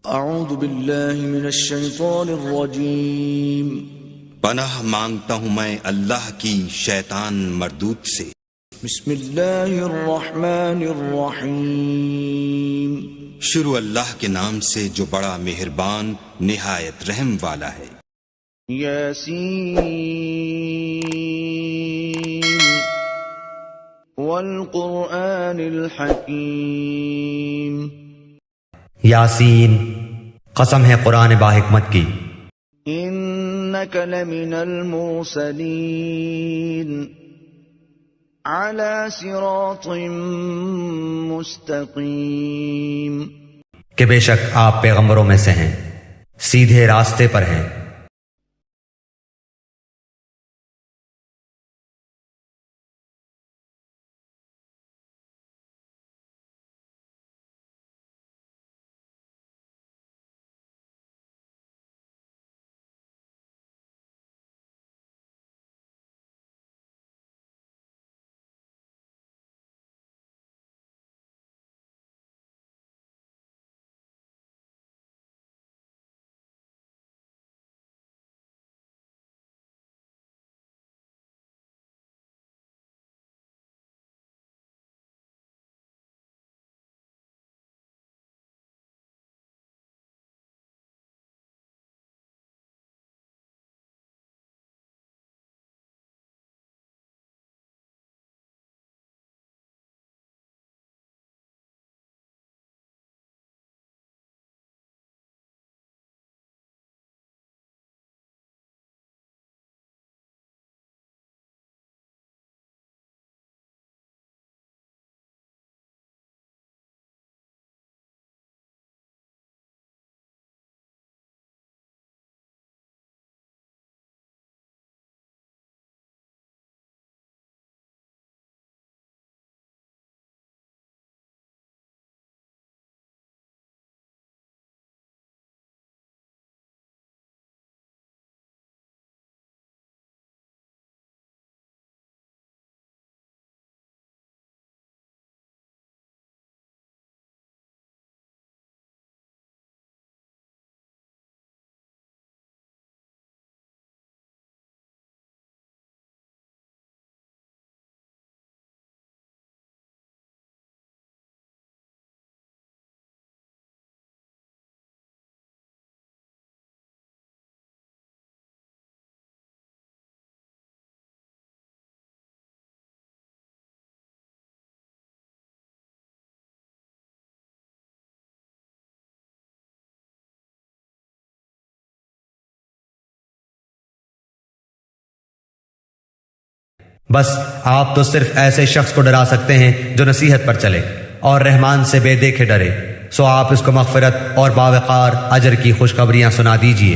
अऊज़ु बिल्लाहि मिनश शैतानिर रजीम। पनाह मांगता हूँ मैं अल्लाह की शैतान मरदूद से। बिस्मिल्लाहिर रहमानिर रहीम। शुरू अल्लाह के नाम से जो बड़ा मेहरबान निहायत रहम वाला है। यासीन वल कुरआनिल हकीम। यासीन, कसम है कुरान बाहिकमत की। इन्नक लमिनल मुरसलीन अला सिरातिम मुस्तकीम। कि बेशक आप पैगंबरों में से हैं, सीधे रास्ते पर हैं। बस आप तो सिर्फ ऐसे शख्स को डरा सकते हैं जो नसीहत पर चले और रहमान से बेदेखे डरे। सो आप इसको मग़फ़िरत और बावक़ार अजर की खुशखबरियां सुना दीजिए।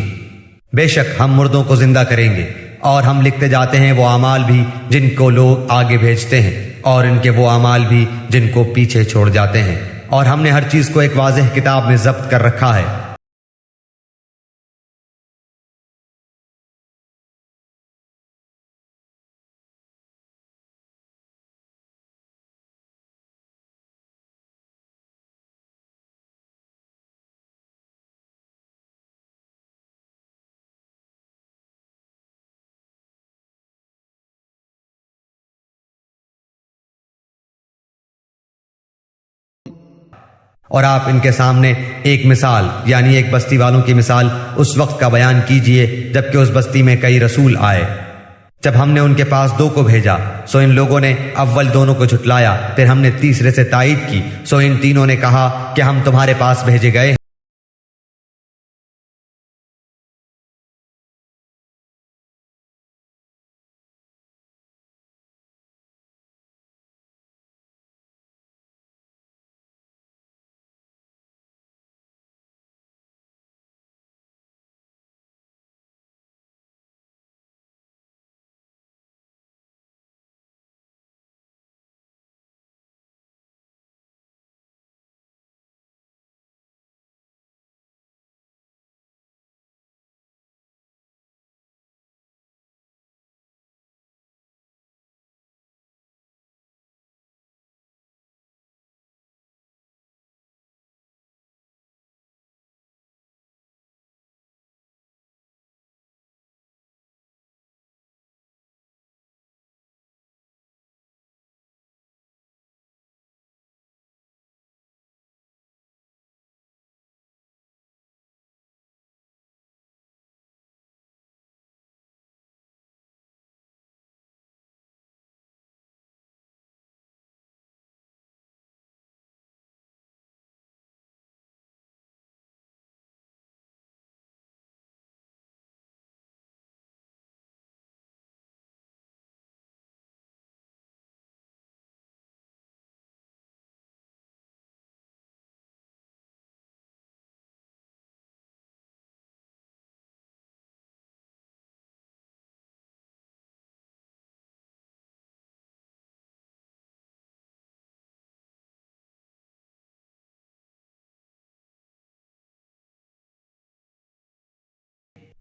बेशक हम मुर्दों को जिंदा करेंगे और हम लिखते जाते हैं वो अमाल भी जिनको लोग आगे भेजते हैं और इनके वो अमाल भी जिनको पीछे छोड़ जाते हैं। और हमने हर चीज को एक वाज़ेह किताब में जब्त कर रखा है। और आप इनके सामने एक मिसाल यानी एक बस्ती वालों की मिसाल उस वक्त का बयान कीजिए जबकि उस बस्ती में कई रसूल आए। जब हमने उनके पास दो को भेजा सो इन लोगों ने अव्वल दोनों को झुटलाया, फिर हमने तीसरे से तायीद की सो इन तीनों ने कहा कि हम तुम्हारे पास भेजे गए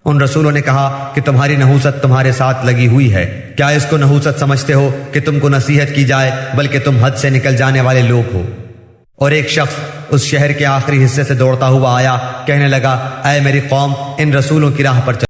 उन रसूलों ने कहा कि तुम्हारी नहूसत तुम्हारे साथ लगी हुई है, क्या इसको नहूसत समझते हो कि तुमको नसीहत की जाए, बल्कि तुम हद से निकल जाने वाले लोग हो। और एक शख्स उस शहर के आखिरी हिस्से से दौड़ता हुआ आया, कहने लगा, ऐ मेरी कौम, इन रसूलों की राह पर चलो।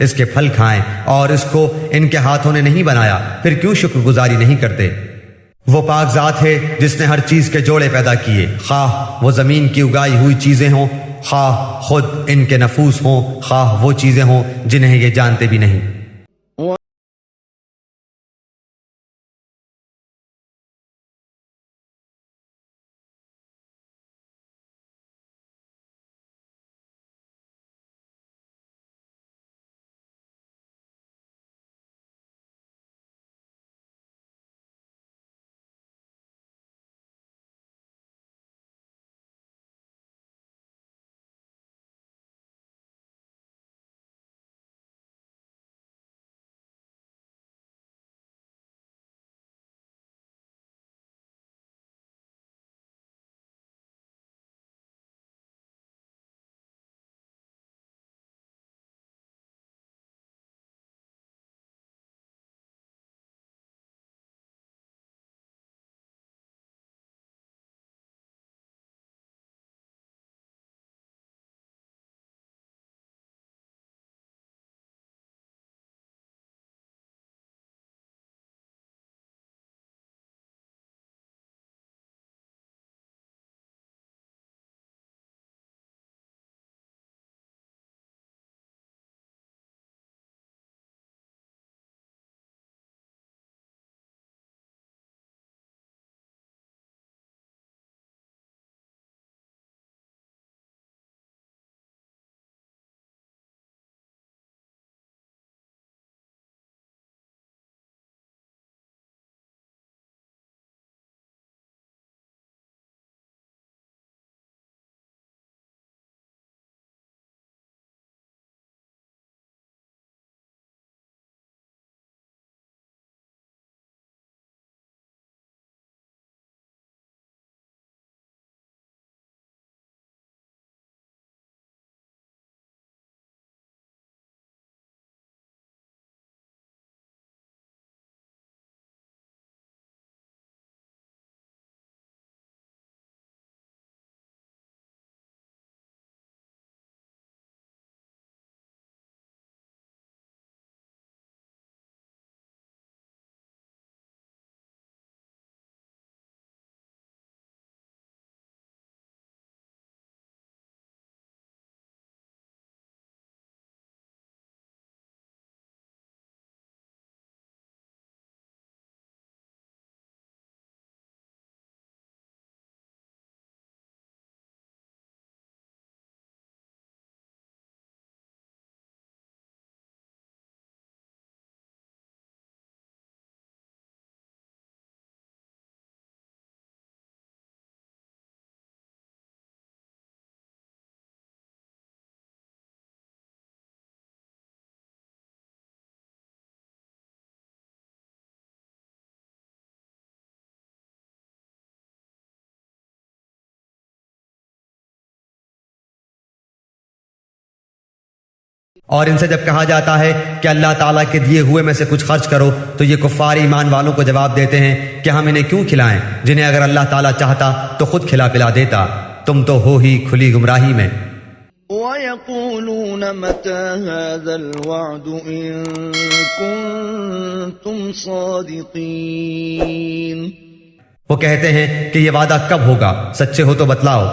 इसके फल खाएं और इसको इनके हाथों ने नहीं बनाया, फिर क्यों शुक्रगुजारी नहीं करते। वो पाक जात है जिसने हर चीज के जोड़े पैदा किए, खाह वो जमीन की उगाई हुई चीजें हों, खाह खुद इनके नफूस हों, खाह वो चीजें हों जिन्हें ये जानते भी नहीं। और इनसे जब कहा जाता है कि अल्लाह ताला के दिए हुए में से कुछ खर्च करो, तो ये कुफ्फार ईमान वालों को जवाब देते हैं कि हम इन्हें क्यों खिलाएं, जिन्हें अगर अल्लाह ताला चाहता तो खुद खिला पिला देता। तुम तो हो ही खुली गुमराही में। وَيَقُولُونَ مَتَى هَذَا الْوَعْدُ إِن كُنتُمْ صَادِقِينَ। वो कहते हैं कि ये वादा कब होगा, सच्चे हो तो बतलाओ।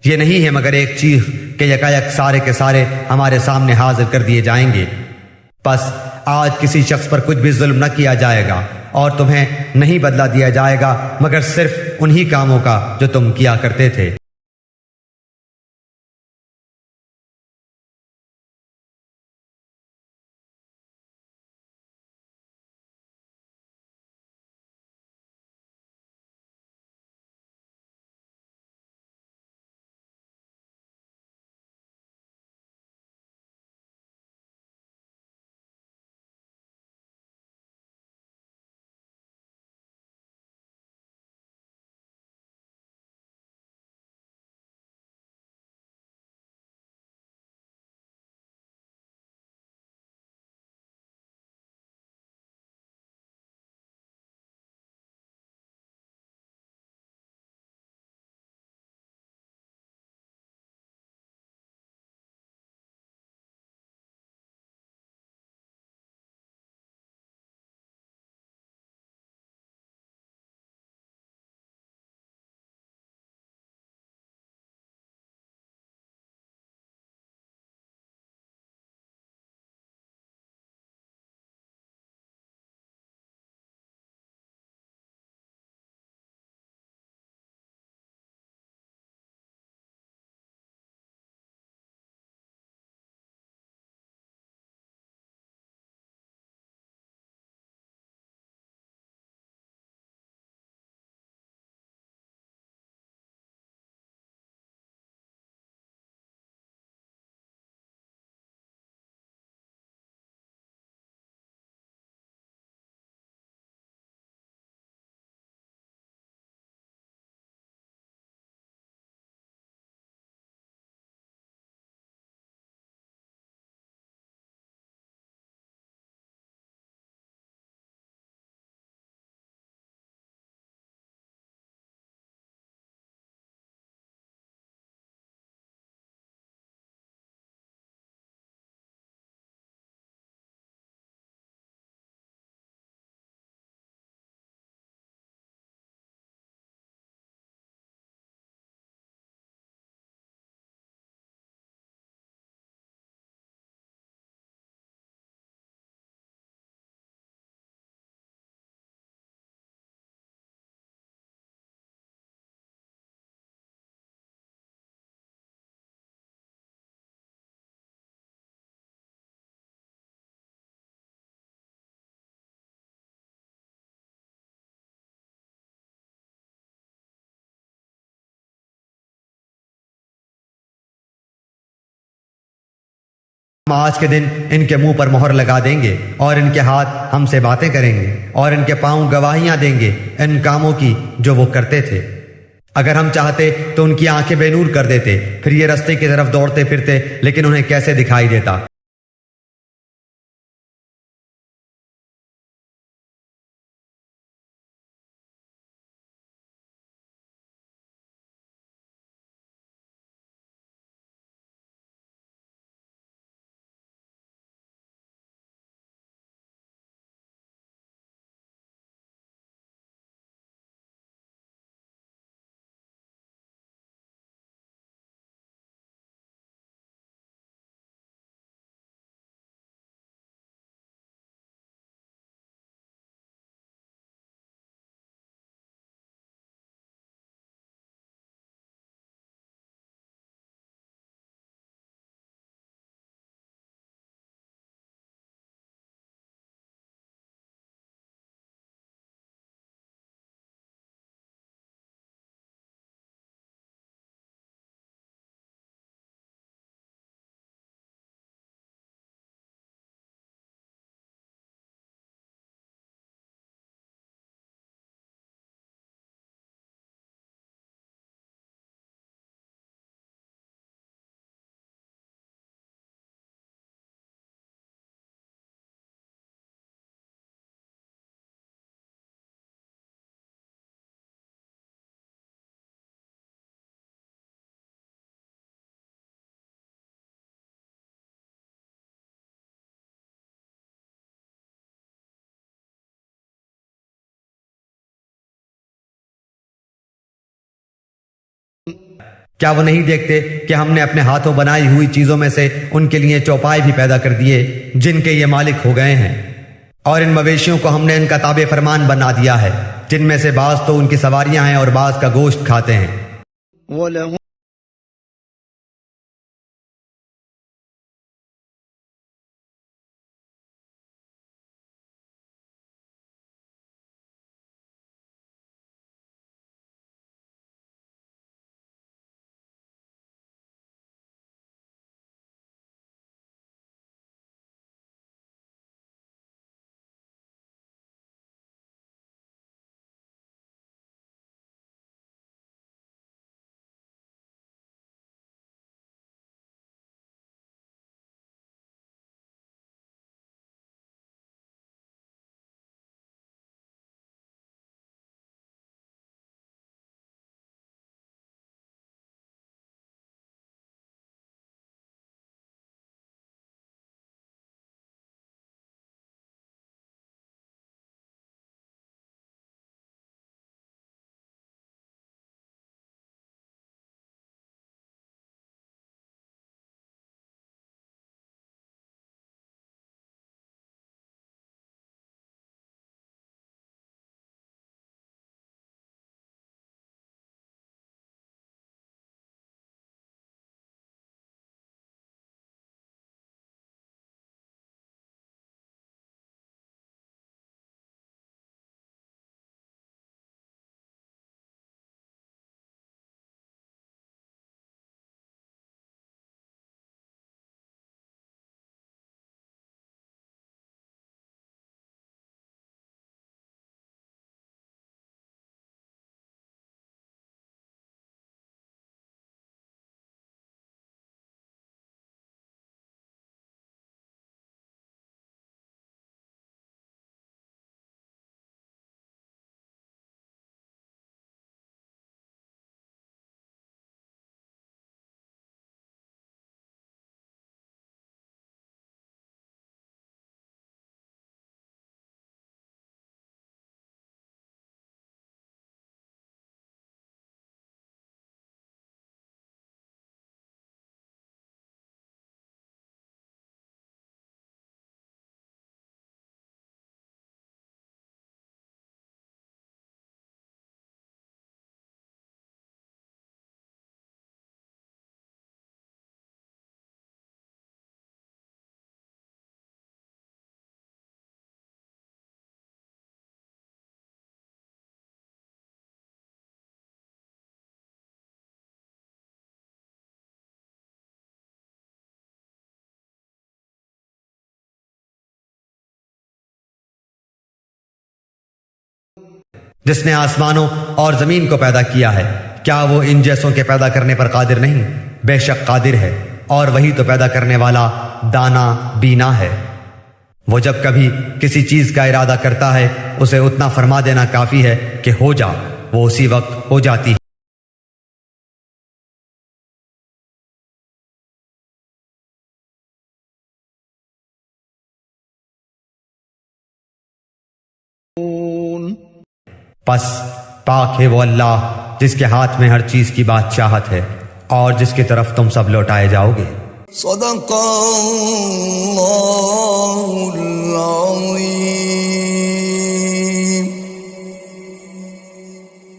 ये नहीं है मगर एक चीख के यकायक सारे के सारे हमारे सामने हाजिर कर दिए जाएंगे। बस आज किसी शख्स पर कुछ भी जुल्म न किया जाएगा और तुम्हें नहीं बदला दिया जाएगा मगर सिर्फ उन्हीं कामों का जो तुम किया करते थे। हम आज के दिन इनके मुंह पर मोहर लगा देंगे और इनके हाथ हमसे बातें करेंगे और इनके पांव गवाहियां देंगे इन कामों की जो वो करते थे। अगर हम चाहते तो उनकी आंखें बेनूर कर देते, फिर ये रास्ते की तरफ दौड़ते फिरते, लेकिन उन्हें कैसे दिखाई देता। क्या वो नहीं देखते कि हमने अपने हाथों बनाई हुई चीजों में से उनके लिए चौपाई भी पैदा कर दिए जिनके ये मालिक हो गए हैं, और इन मवेशियों को हमने इनका ताबे फरमान बना दिया है, जिनमें से बाज तो उनकी सवारियां हैं और बाज का गोश्त खाते हैं। जिसने आसमानों और जमीन को पैदा किया है, क्या वो इन जैसों के पैदा करने पर कादिर नहीं? बेशक कादिर है, और वही तो पैदा करने वाला दाना बीना है। वो जब कभी किसी चीज का इरादा करता है, उसे उतना फरमा देना काफी है कि हो जा, वो उसी वक्त हो जाती है। बस पाक है वो अल्लाह जिसके हाथ में हर चीज की बादशाहत है और जिसकी तरफ तुम सब लौटाए जाओगे। सदक़ल्लाहुल अज़ीम।